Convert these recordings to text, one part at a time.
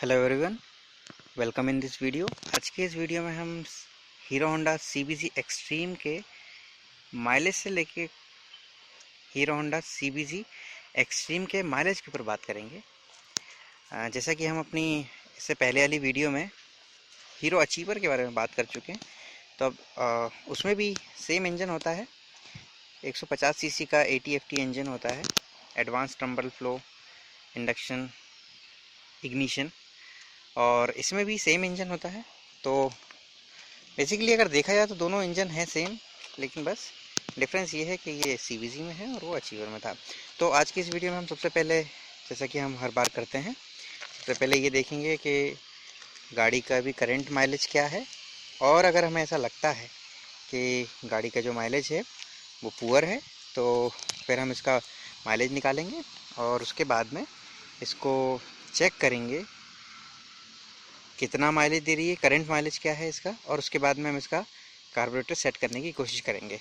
Hello everyone, welcome in this video. आज के इस वीडियो में हम हीरो होंडा CBZ एक्सट्रीम के माइलेज से लेके हीरो होंडा CBZ एक्सट्रीम के माइलेज के ऊपर बात करेंगे। जैसा कि हम अपनी इससे पहले वाली वीडियो में हीरो अचीवर के बारे में बात कर चुके हैं, तो अब उसमें भी सेम इंजन होता है। 150 सीसी का AT-FT इंजन होता है, advance turbo flow induction ignition, और इसमें भी सेम इंजन होता है। तो बेसिकली अगर देखा जाए तो दोनों इंजन हैं सेम, लेकिन बस डिफरेंस ये है कि ये CBZ में है और वो अचीवर में था। तो आज की इस वीडियो में हम सबसे पहले, जैसा कि हम हर बार करते हैं, सबसे पहले ये देखेंगे कि गाड़ी का भी करंट माइलेज क्या है, और अगर हमें ऐसा लगता है कि गाड़ी का जो माइलेज है वो पुअर है तो फिर हम इसका माइलेज निकालेंगे और उसके बाद में इसको चेक करेंगे कितना माइलेज दे रही है, करंट माइलेज क्या है इसका, और उसके बाद में हम इसका कार्बोरेटर सेट करने की कोशिश करेंगे,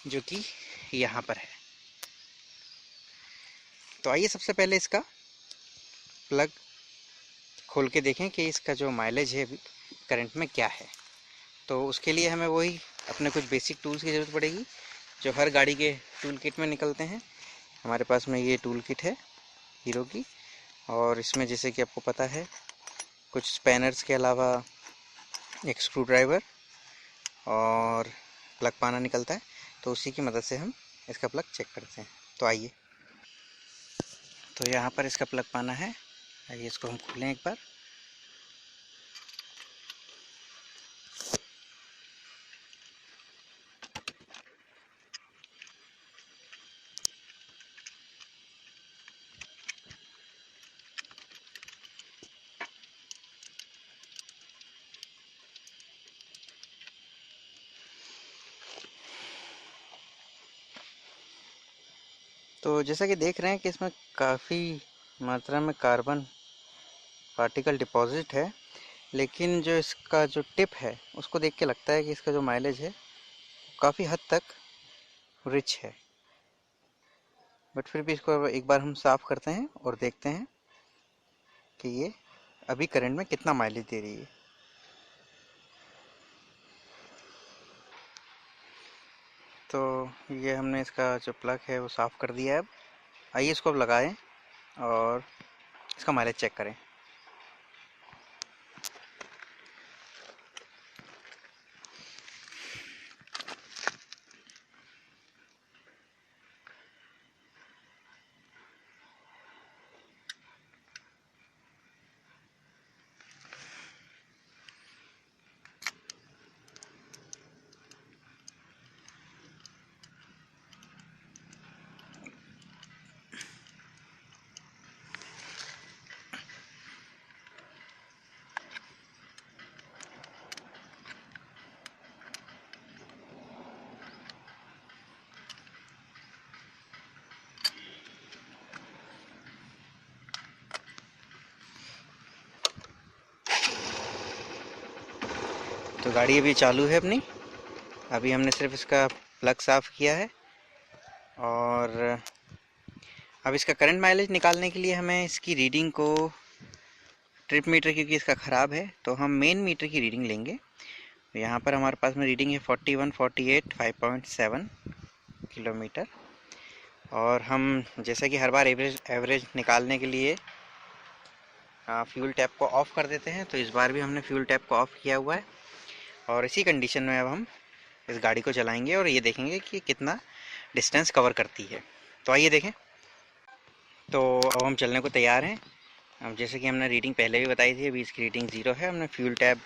जो कि यहाँ पर है। तो आइए सबसे पहले इसका प्लग खोल के देखें कि इसका जो माइलेज है करंट में क्या है। तो उसके लिए हमें वही अपने कुछ बेसिक टूल्स की ज़रूरत पड़ेगी जो हर गाड़ी के टूल किट में निकलते हैं। हमारे पास में ये टूल किट है हीरो की, और इसमें जैसे कि आपको पता है कुछ स्पैनर्स के अलावा एक स्क्रू ड्राइवर और प्लग पाना निकलता है। तो उसी की मदद से हम इसका प्लग चेक करते हैं। तो आइए, तो यहाँ पर इसका प्लग पाना है। आइए इसको हम खोलें एक बार। तो जैसा कि देख रहे हैं कि इसमें काफ़ी मात्रा में कार्बन पार्टिकल डिपॉजिट है, लेकिन जो इसका जो टिप है उसको देख के लगता है कि इसका जो माइलेज है काफ़ी हद तक रिच है। बट फिर भी इसको एक बार हम साफ़ करते हैं और देखते हैं कि ये अभी करंट में कितना माइलेज दे रही है। तो ये हमने इसका जो प्लग है वो साफ़ कर दिया है। अब आइए इसको अब लगाएं और इसका माइलेज चेक करें। तो गाड़ी अभी चालू है अपनी। अभी हमने सिर्फ इसका प्लग साफ़ किया है, और अब इसका करंट माइलेज निकालने के लिए हमें इसकी रीडिंग को, ट्रिप मीटर क्योंकि इसका ख़राब है तो हम मेन मीटर की रीडिंग लेंगे। यहाँ पर हमारे पास में रीडिंग है 41, 48, 5.7 किलोमीटर। और हम जैसा कि हर बार एवरेज निकालने के लिए फ्यूल टैप को ऑफ़ कर देते हैं, तो इस बार भी हमने फ्यूल टैप को ऑफ़ किया हुआ है। और इसी कंडीशन में अब हम इस गाड़ी को चलाएंगे और ये देखेंगे कि कितना डिस्टेंस कवर करती है। तो आइए देखें। तो अब हम चलने को तैयार हैं। अब जैसे कि हमने रीडिंग पहले भी बताई थी, अभी इसकी रीडिंग 0 है। हमने फ्यूल टैब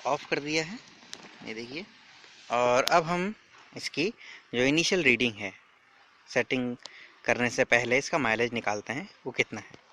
ऑफ़ कर दिया है, ये देखिए। और अब हम इसकी जो इनिशियल रीडिंग है सेटिंग करने से पहले इसका माइलेज निकालते हैं वो कितना है।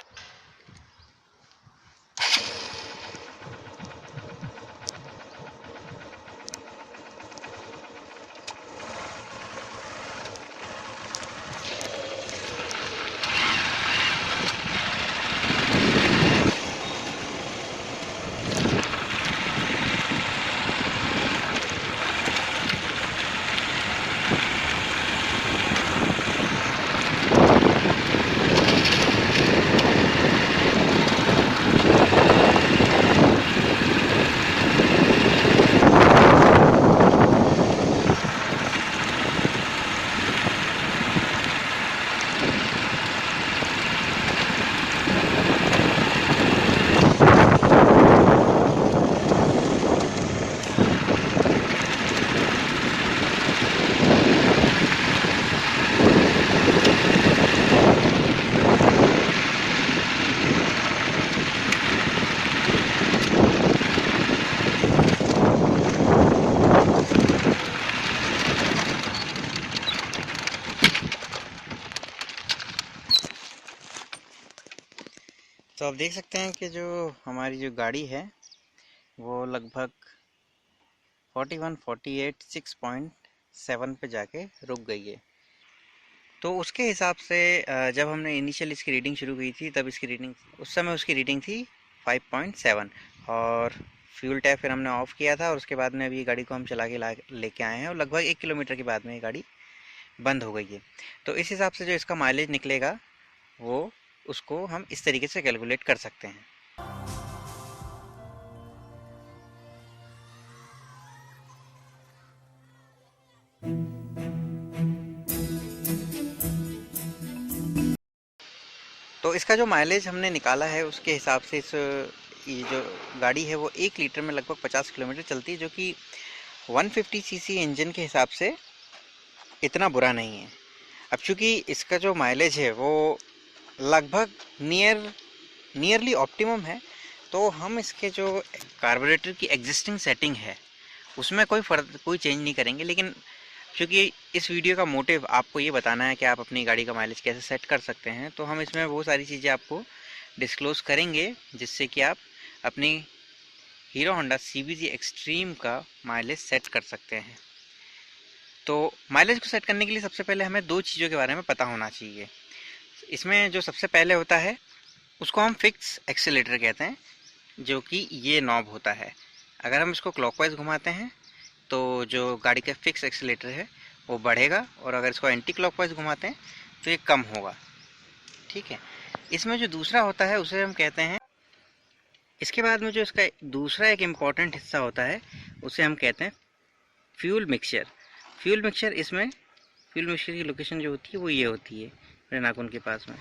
तो आप देख सकते हैं कि जो हमारी जो गाड़ी है वो लगभग 41, 48, 6.7 पे जाके रुक गई है। तो उसके हिसाब से जब हमने इनिशियल इसकी रीडिंग शुरू की थी तब इसकी रीडिंग उस समय उसकी रीडिंग थी 5.7 और फ्यूल टैप फिर हमने ऑफ़ किया था और उसके बाद में अभी गाड़ी को हम चला के लेके आए हैं और लगभग 1 किलोमीटर के बाद में ये गाड़ी बंद हो गई है। तो इस हिसाब से जो इसका माइलेज निकलेगा वो उसको हम इस तरीके से कैलकुलेट कर सकते हैं। तो इसका जो माइलेज हमने निकाला है उसके हिसाब से ये जो गाड़ी है वो 1 लीटर में लगभग 50 किलोमीटर चलती है, जो कि 150 सीसी इंजन के हिसाब से इतना बुरा नहीं है। अब चूँकि इसका जो माइलेज है वो लगभग नियरली ऑप्टिमम है, तो हम इसके जो कार्बोरेटर की एग्जिस्टिंग सेटिंग है उसमें कोई चेंज नहीं करेंगे। लेकिन क्योंकि इस वीडियो का मोटिव आपको ये बताना है कि आप अपनी गाड़ी का माइलेज कैसे सेट कर सकते हैं, तो हम इसमें वो सारी चीज़ें आपको डिस्क्लोज़ करेंगे जिससे कि आप अपनी हीरो होंडा CBG एक्सट्रीम का माइलेज सेट कर सकते हैं। तो माइलेज को सेट करने के लिए सबसे पहले हमें 2 चीज़ों के बारे में पता होना चाहिए। इसमें जो सबसे पहले होता है उसको हम फिक्स एक्सीलरेटर कहते हैं, जो कि ये नॉब होता है। अगर हम इसको क्लॉकवाइज घुमाते हैं तो जो गाड़ी का फिक्स एक्सीलरेटर है वो बढ़ेगा और अगर इसको एंटी क्लॉकवाइज घुमाते हैं तो ये कम होगा। ठीक है। इसमें जो दूसरा होता है उसे हम कहते हैं, इसके बाद में जो इसका दूसरा एक इम्पॉर्टेंट हिस्सा होता है उसे हम कहते हैं फ्यूल मिक्सचर। फ्यूल मिक्सचर इसमें फ्यूल मिक्सचर की लोकेशन जो होती है वो ये होती है मेरे नाखून के पास में।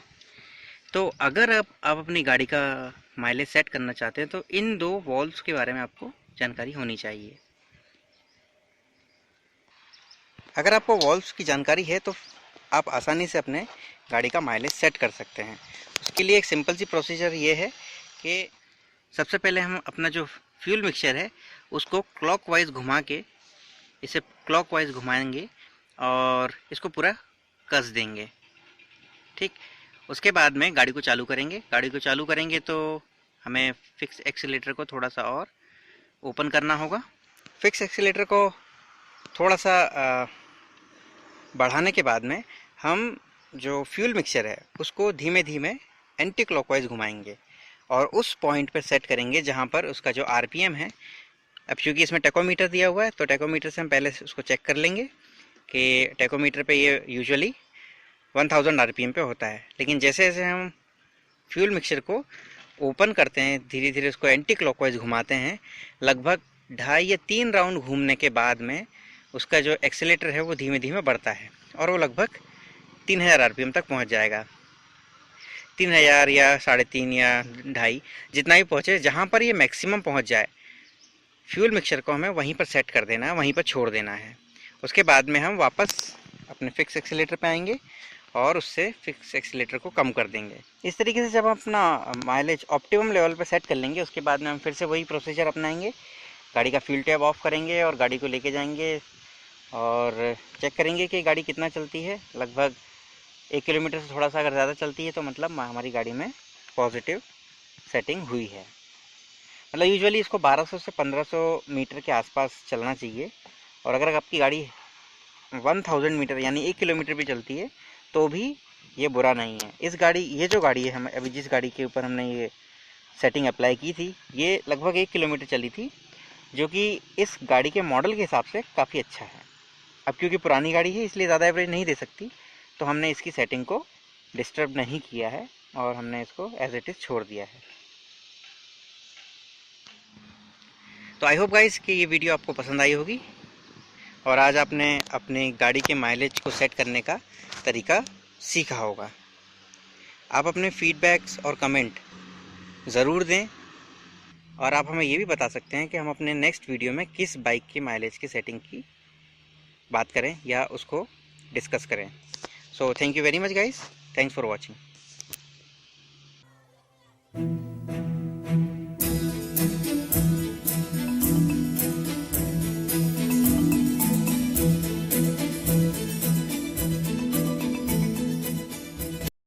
तो अगर आप अपनी गाड़ी का माइलेज सेट करना चाहते हैं तो इन 2 वॉल्व्स के बारे में आपको जानकारी होनी चाहिए। अगर आपको वॉल्व्स की जानकारी है तो आप आसानी से अपने गाड़ी का माइलेज सेट कर सकते हैं। उसके लिए एक सिंपल सी प्रोसीजर ये है कि सबसे पहले हम अपना जो फ्यूल मिक्सचर है उसको क्लॉकवाइज घुमा के इसे क्लॉकवाइज घुमाएंगे और इसको पूरा कस देंगे। ठीक। उसके बाद में गाड़ी को चालू करेंगे। गाड़ी को चालू करेंगे तो हमें फिक्स एक्सीलरेटर को थोड़ा सा और ओपन करना होगा। फिक्स एक्सीलरेटर को थोड़ा सा बढ़ाने के बाद में हम जो फ्यूल मिक्सचर है उसको धीमे धीमे एंटी क्लॉकवाइज घुमाएंगे और उस पॉइंट पर सेट करेंगे जहाँ पर उसका जो RPM है। अब क्योंकि इसमें टेकोमीटर दिया हुआ है तो टेकोमीटर से हम पहले उसको चेक कर लेंगे कि टेकोमीटर पे ये यूजुअली 1000 RPM पे होता है। लेकिन जैसे जैसे हम फ्यूल मिक्सचर को ओपन करते हैं, धीरे धीरे उसको एंटी क्लॉकवाइज घुमाते हैं, लगभग 2.5 या 3 राउंड घूमने के बाद में उसका जो एक्सीलरेटर है वो धीमे धीमे बढ़ता है और वो लगभग 3000 RPM तक पहुंच जाएगा। 3000 या 3.5 या 2.5 जितना भी पहुंचे, जहां पर ये मैक्सिमम पहुंच जाए फ्यूल मिक्सचर को हमें वहीं पर सेट कर देना है, वहीं पर छोड़ देना है। उसके बाद में हम वापस अपने फिक्स एक्सीलरेटर पे आएंगे और उससे फिक्स एक्सीलरेटर को कम कर देंगे। इस तरीके से जब हम अपना माइलेज ऑप्टिमम लेवल पे सेट कर लेंगे उसके बाद में हम फिर से वही प्रोसीजर अपनाएंगे। गाड़ी का फ्यूल टैब ऑफ करेंगे और गाड़ी को लेके जाएंगे और चेक करेंगे कि गाड़ी कितना चलती है। लगभग 1 किलोमीटर से थोड़ा सा अगर ज़्यादा चलती है तो मतलब हमारी गाड़ी में पॉजिटिव सेटिंग हुई है। मतलब यूजुअली इसको 1200 से 1500 मीटर के आसपास चलना चाहिए और अगर आपकी गाड़ी 1000 मीटर यानी 1 किलोमीटर भी चलती है तो भी ये बुरा नहीं है। ये जो गाड़ी है, हम अभी जिस गाड़ी के ऊपर हमने ये सेटिंग अप्लाई की थी, ये लगभग 1 किलोमीटर चली थी, जो कि इस गाड़ी के मॉडल के हिसाब से काफ़ी अच्छा है। अब क्योंकि पुरानी गाड़ी है इसलिए ज़्यादा एवरेज नहीं दे सकती, तो हमने इसकी सेटिंग को डिस्टर्ब नहीं किया है और हमने इसको एज इट इज़ छोड़ दिया है। तो आई होप गाइस कि ये वीडियो आपको पसंद आई होगी और आज आपने अपनी गाड़ी के माइलेज को सेट करने का तरीका सीखा होगा। आप अपने फीडबैक्स और कमेंट ज़रूर दें और आप हमें ये भी बता सकते हैं कि हम अपने नेक्स्ट वीडियो में किस बाइक की माइलेज की सेटिंग की बात करें या उसको डिस्कस करें। So thank you very much guys, thanks for watching.